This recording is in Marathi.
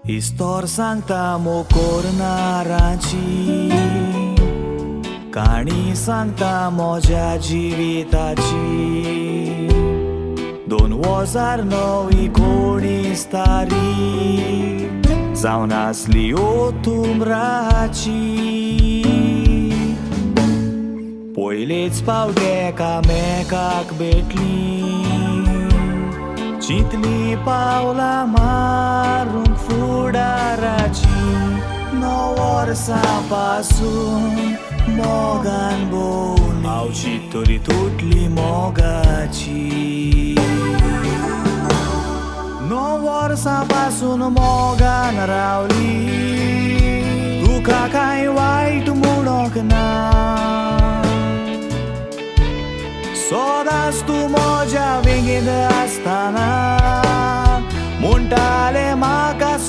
इस्तोर सांगता मोकोर नाराची, काणी सांगता मोज्या जिविताची। 2009 कोणीस्तारी जावन आसली ओतुंब्राची। पयलेच फावट एकामेकाक भेटली, चिंतली पावलां मारूंक फुडाराची। 9 वर्सां पासून मोगान भोंवली, हावची तरी तुटली मोगाची। 9 वर्सां पासून मोगान रावली, तुका कांय वायट म्हणोंक ना। सदांच तूं म्हज्या वेगीत आसतना, म्हणटाले म्हाका